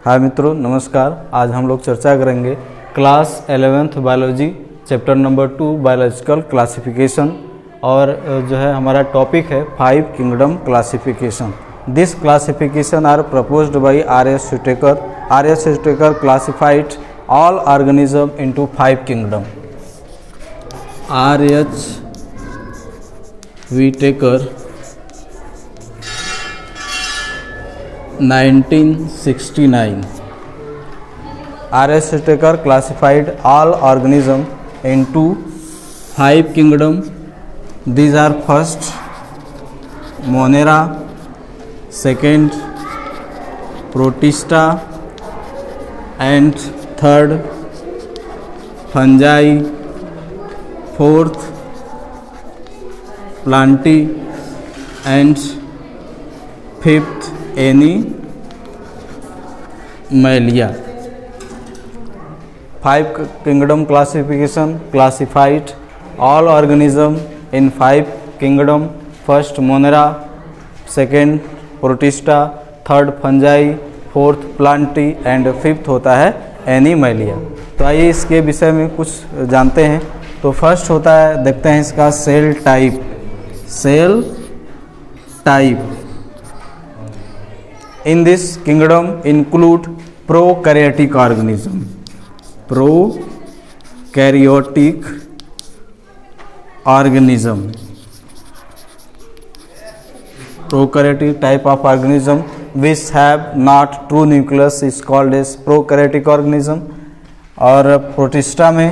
हाय मित्रों, नमस्कार। आज हम लोग चर्चा करेंगे class 11th biology chapter number 2 biological classification. और जो है हमारा टॉपिक है 5 kingdom classification. This classification are proposed by R.S. Whittaker. R.S. Whittaker classified all organism into 5 kingdom. R.S. Whittaker 1969. R.S. Whittaker classified all organism into 5 kingdom. These are first Monera, second Protista, and third fungi, fourth Plantae, and fifth Animalia. 5 kingdom classification classified all organism in 5 kingdom. First Monera, second Protista, third fungi, fourth Plantae and fifth होता है Animalia. तो आइए इसके विषय में कुछ जानते हैं। तो फर्स्ट होता है, देखते हैं इसका cell type. Cell type in this kingdom include prokaryotic organism. Prokaryotic organism. Prokaryotic type of organism which have not true nucleus is called as prokaryotic organism. और प्रोटिस्टा में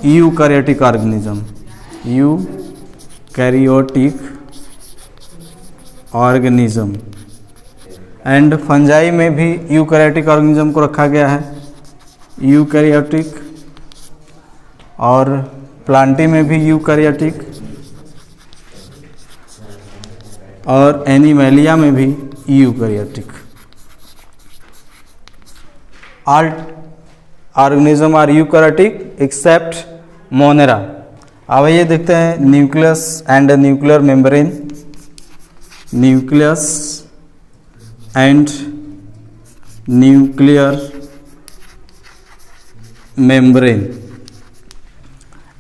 eukaryotic organism, eukaryotic organism. And fungi में भी eukaryotic organism को रखा गया है, eukaryotic. और Plantae में भी यूकैरियोटिक, और एनिमेलिया में भी eukaryotic. All organism are eukaryotic except Monera. अब ये देखते हैं nucleus and nuclear membrane. Nucleus and nuclear membrane.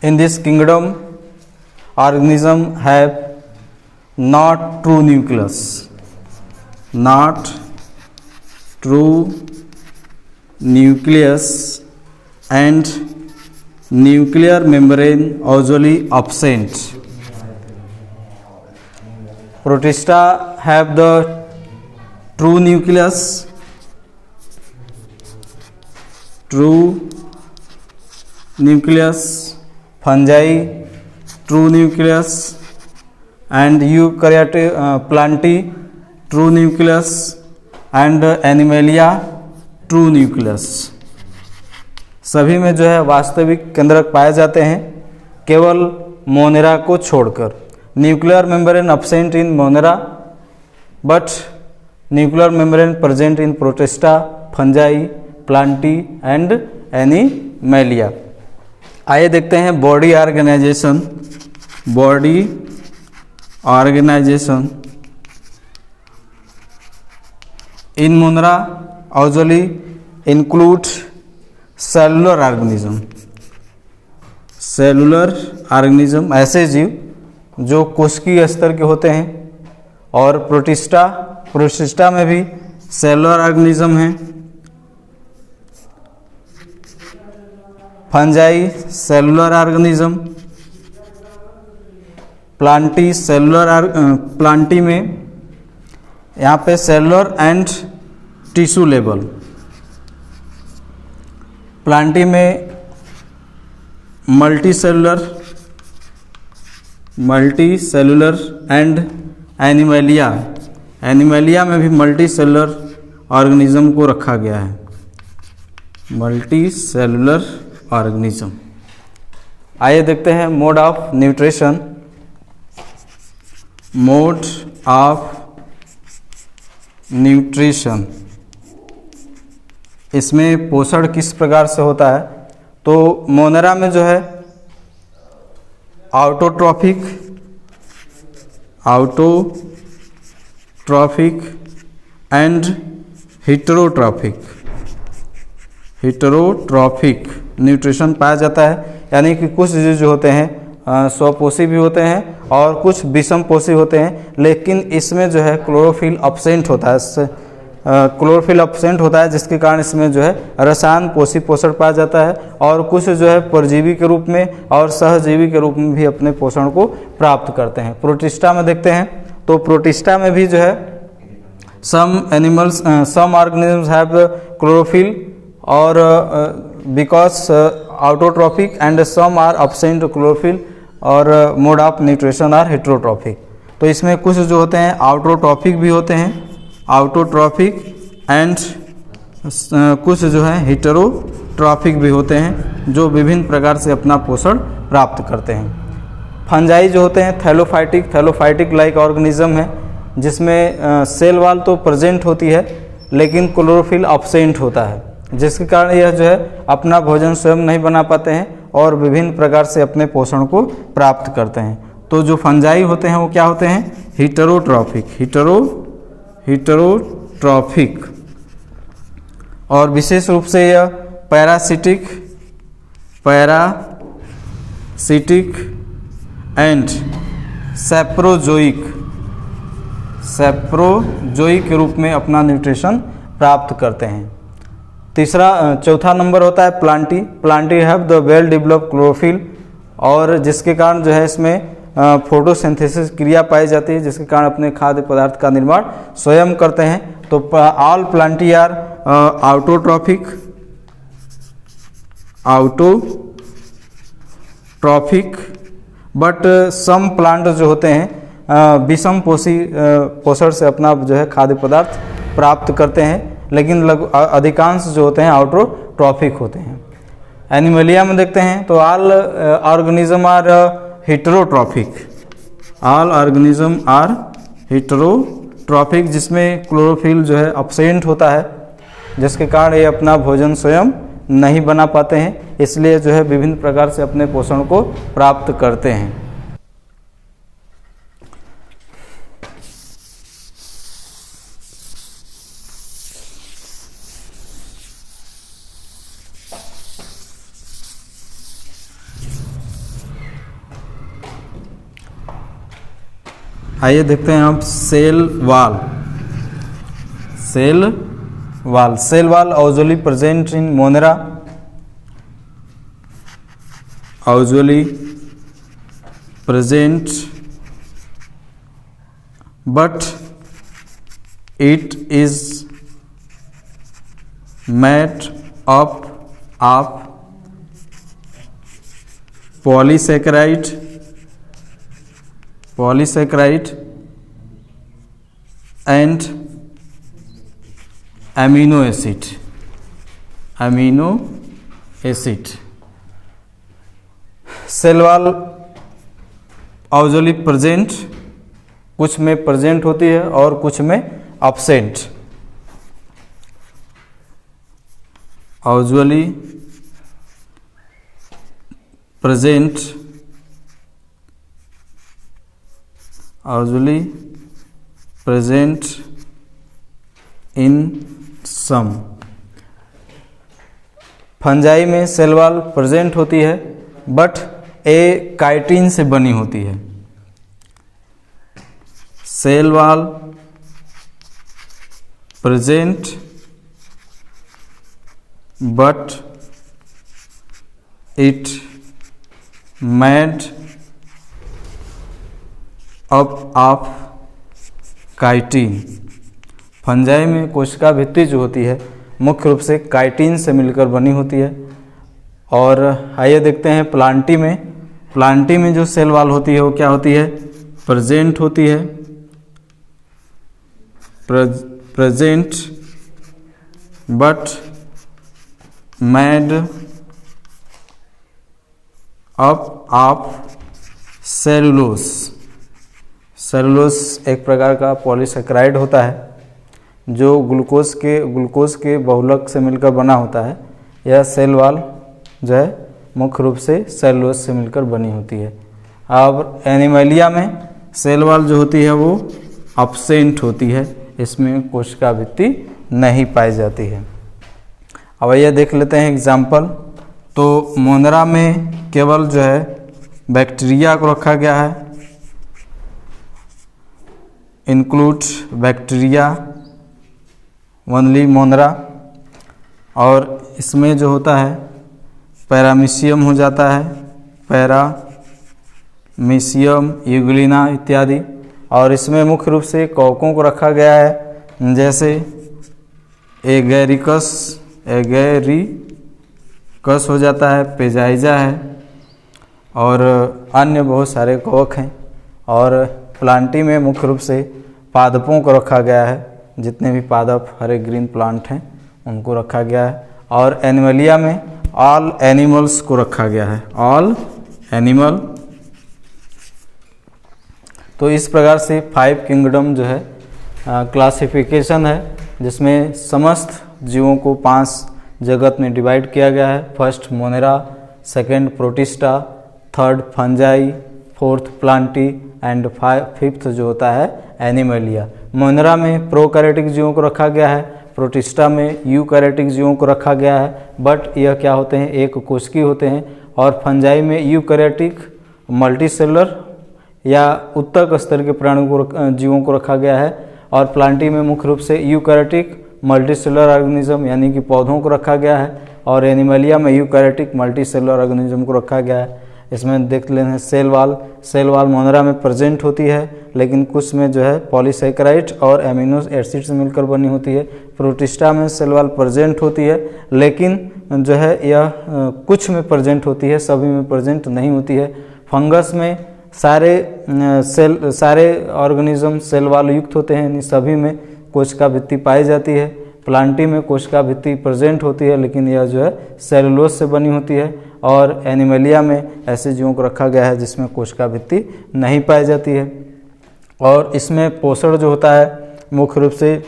In this kingdom, organism have not true nucleus, not true nucleus, and nuclear membrane usually absent. Protista have the true nucleus, fungi true nucleus, and eukaryotic Plantae true nucleus, and Animalia true nucleus। सभी में जो है वास्तविक केंद्रक पाए जाते हैं, केवल मोनेरा को छोड़कर। Nuclear membrane absent in Monera, but nuclear membrane present in Protista, fungi, Plantae and Animalia। आइए देखते हैं body organization. Body organization in Monera usually include cellular organism. Cellular organism ऐसे जीव जो कोशिकीय स्तर के होते हैं। और प्रोटिस्टा में भी सेलुलर ऑर्गेनिज्म है। Fungi cellular organism. Plantae cellular, Plantae में यहाँ पे cellular and tissue level. Plantae में multi cellular and Animalia. Animalia में भी मल्टी सेलुलर ऑर्गेनिज्म को रखा गया है, मल्टी सेलुलर ऑर्गेनिज्म। आइए देखते हैं mode of nutrition. Mode of nutrition, इसमें पोषण किस प्रकार से होता है। तो मोनेरा में जो है ऑटोट्रॉफिक एंड हीटरोट्रॉफिक न्यूट्रिशन पाया जाता है, यानी कि कुछ जीव जो होते हैं स्वपोषी भी होते हैं और कुछ विषमपोषी होते हैं, लेकिन इसमें जो है क्लोरोफिल अब्सेंट होता है, क्लोरोफिल अब्सेंट होता है, जिसके कारण इसमें जो है रसायन पोषी पोषण पाया जाता है और कुछ जो है परजीवी के रूप में और सहजीवी के रूप में भी अपने पोषण को प्राप्त करते हैं। प्रोटिस्टा में देखते हैं तो प्रोटिस्टा में भी जो है सम ऑर्गेनिजम्स हैव क्लोरोफिल और because autotrophic and some are absent chlorophyll और mode of nutrition are heterotrophic. तो इसमें कुछ जो होते हैं ऑटोट्रॉफिक भी होते हैं, ऑटोट्रॉफिक एंड कुछ जो है हेटेरोट्रॉफिक भी होते हैं, जो विभिन्न प्रकार से अपना पोषण प्राप्त करते हैं। फंजाई जो होते हैं थैलोफाइटिक लाइक ऑर्गेनिज्म है, जिसमें सेल वॉल तो प्रेजेंट होती है लेकिन क्लोरोफिल अब्सेंट होता है, जिसके कारण यह जो है अपना भोजन स्वयं नहीं बना पाते हैं और विभिन्न प्रकार से अपने पोषण को प्राप्त करते हैं। तो जो फंजाई होते हैं वो क्या होते हैं? हीटरोट्रॉफिक और विशेष रूप से यह पैरासिटिक एंड सैप्रोजोइक के रूप में अपना न्यूट्रिशन प्राप्त करते हैं। चौथा नंबर होता है Plantae have the well developed chlorophyll, और जिसके कारण जो है इसमें फोटोसिंथेसिस क्रिया पाई जाती है, जिसके कारण अपने खाद्य पदार्थ का निर्माण स्वयं करते हैं। तो all Plantae are autotrophic but some plant जो होते हैं विषम पोषण से अपना जो है खाद्य पदार्थ प्राप्त करते हैं, लेकिन अधिकांश जो होते हैं ऑटोट्रॉफिक होते हैं। एनिमलिया में देखते हैं तो ऑल ऑर्गेनिज्म आर हेटेरोट्रॉफिक, जिसमें क्लोरोफिल जो है अब्सेंट होता है, जिसके कारण ये अपना भोजन स्वयं नहीं बना पाते हैं, इसलिए जो है विभिन्न प्रकार से अपने पोषण को प्राप्त करते हैं। आइए देखते हैं आप cell wall usually present in Monera, but it is made up of polysaccharide and amino acid। Cell wall usually present, कुछ में प्रेजेंट होती है और कुछ में absent. Usually present in some. Fungi में सेल वॉल प्रेजेंट होती है बट ए काइटिन से बनी होती है। Cell wall present but it made up of chitin. Fungi में कोशिका भित्ति जो होती है मुख्य रूप से काइटिन से मिलकर बनी होती है। और आइए देखते हैं प्लांटी में जो सेल वॉल होती है वो क्या होती है? प्रेजेंट होती है, present but made up of cellulose एक प्रकार का पॉलीसेकेराइड होता है जो ग्लूकोज के बहुलक से मिलकर बना होता है। यह सेल वॉल जो है मुख्य रूप से सेलुलोज से मिलकर बनी होती है। अब एनिमलिया में सेल वॉल जो होती है वो अब्सेंट होती है, इसमें कोशिका भित्ति नहीं पाई जाती है। अब ये देख लेते हैं एग्जाम्पल। तो मोनरा में केवल जो है बैक्टीरिया को रखा गया है, इंक्लूड बैक्टीरिया ओनली मोनरा, और इसमें जो होता है पैरामीशियम हो जाता है, पैरामीशियम, यूग्लिना इत्यादि। और इसमें मुख्य रूप से कवकों को रखा गया है, जैसे एगेरिकस हो जाता है, पेजाइजा है, और अन्य बहुत सारे कवक हैं। और प्लांटी में मुख्य रूप से पादपों को रखा गया है, जितने भी पादप हरे ग्रीन प्लांट हैं उनको रखा गया है। और एनिमलिया में ऑल एनिमल्स को रखा गया है, ऑल एनिमल। तो इस प्रकार से 5 किंगडम जो है क्लासिफिकेशन है, जिसमें समस्त जीवों को 5 जगत में डिवाइड किया गया है। First Monera, second protista, third fungi, fourth Plantae and fifth जो होता है एनिमलिया। मोनेरा में प्रोकैरियोटिक जीवों को रखा गया है, प्रोटिस्टा में यूकैरियोटिक जीवों को रखा गया है, बट यह क्या होते हैं, एक कोशिकीय होते हैं। और फंजाई में यूकैरियोटिक मल्टीसेलुलर या उत्तक स्तर के प्राणियों को जीवों को रखा गया है। और प्लांटी में मुख्य रूप से यूकैरियोटिक मल्टीसेलुलर ऑर्गेनिज्म यानी कि पौधों को रखा गया है। और एनिमलिया में यूकैरियोटिक मल्टीसेलुलर ऑर्गेनिज्म को रखा गया है। इसमें देख लेते हैं सेल वाल मोनेरा में प्रेजेंट होती है, लेकिन कुछ में जो है पॉलीसैकेराइड और एमिनो एसिड से मिलकर बनी होती है। प्रोटिस्टा में सेल वाल प्रेजेंट होती है, लेकिन जो है यह कुछ में प्रेजेंट होती है, सभी में प्रेजेंट नहीं होती है। फंगस में सारे ऑर्गेनिज्म सेल वाल युक्त होते हैं, यानी सभी में कोशिका भित्ति पाई जाती है। प्लांटी में कोशिका भित्ति प्रेजेंट होती है, लेकिन यह जो है सेलुलोज से बनी होती है। और एनिमलिया में ऐसे जीवों को रखा गया है जिसमें कोशिका भित्ति नहीं पाई जाती है। और इसमें पोषण जो होता है मुख्य रूप से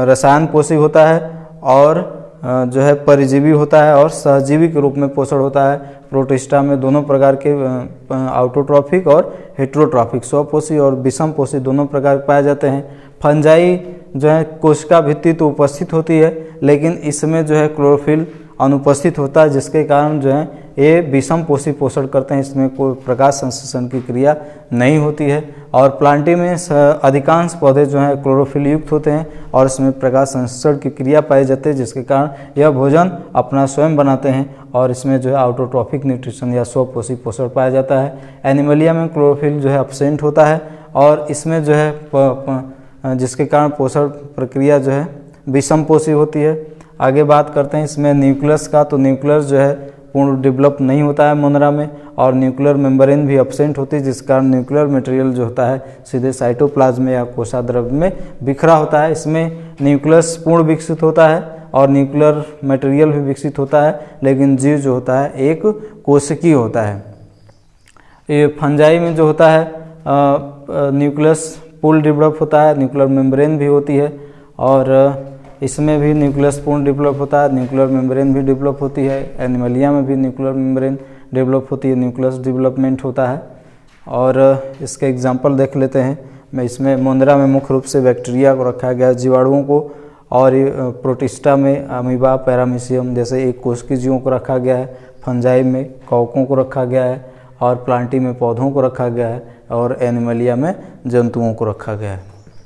रसायन पोषी होता है, और जो है परिजीवी होता है और सहजीवी के रूप में पोषण होता है। प्रोटिस्टा में दोनों प्रकार के ऑटोट्रॉफिक और हेटेरोट्रॉफिक, स्वपोषी और विषमपोषी दोनों प्रकार पाए जाते हैं। फंजाई जो है कोशिका भित्ति तो उपस्थित होती है, लेकिन इसमें जो है क्लोरोफिल अनुपस्थित होता है, जिसके कारण जो है ये विषमपोषी पोषण करते हैं। इसमें कोई प्रकाश संश्लेषण की क्रिया नहीं होती है। और प्लांटी में अधिकांश पौधे जो हैं क्लोरोफिल युक्त होते हैं और इसमें प्रकाश संश्लेषण की क्रिया पाई जाती है, जिसके कारण यह भोजन अपना स्वयं बनाते हैं। और इसमें जो है ऑटोट्रॉफिक न्यूट्रिशन या स्वपोषी पोषण पाया जाता है। एनिमलिया में क्लोरोफिल जो है एब्सेंट होता है, और इसमें जो है जिसके कारण पोषण प्रक्रिया जो है विषमपोषी होती है। आगे बात करते हैं इसमें न्यूक्लियस का। तो न्यूक्लियस जो है पूर्ण डेवलप नहीं होता है मोनेरा में, और न्यूक्लियर मेम्ब्रेन भी एब्सेंट होती है, जिस कारण न्यूक्लियर मटेरियल जो होता है सीधे साइटोप्लाज्म में या कोशाद्रव्य में बिखरा होता है। इसमें न्यूक्लियस पूर्ण विकसित होता है और न्यूक्लियर मटेरियल भी विकसित होता है, लेकिन जीव जो होता है एक कोशिकीय होता है। ये फंजाई में जो होता है न्यूक्लियस पूर्ण डेवलप होता है, न्यूक्लियर मेम्ब्रेन भी होती है, और इसमें भी न्यूक्लियस पूर्ण डेवलप होता है, न्यूक्लियर मेम्ब्रेन भी डेवलप होती है। एनिमलिया में भी न्यूक्लियर मेम्ब्रेन डेवलप होती है, न्यूक्लियस डेवलपमेंट होता है। और इसके एग्जांपल देख लेते हैं। मैं इसमें मोनेरा में मुख्य रूप से बैक्टीरिया को रखा गया है, जीवाणुओं को, और प्रोटिस्टा में अमीबा, पैरामीशियम जैसे एक कोशिकीय जीवों को रखा गया है। फंजाई में कवकों को रखा गया है, और प्लांटी में पौधों को रखा गया है, और एनिमलिया में जंतुओं को रखा गया है।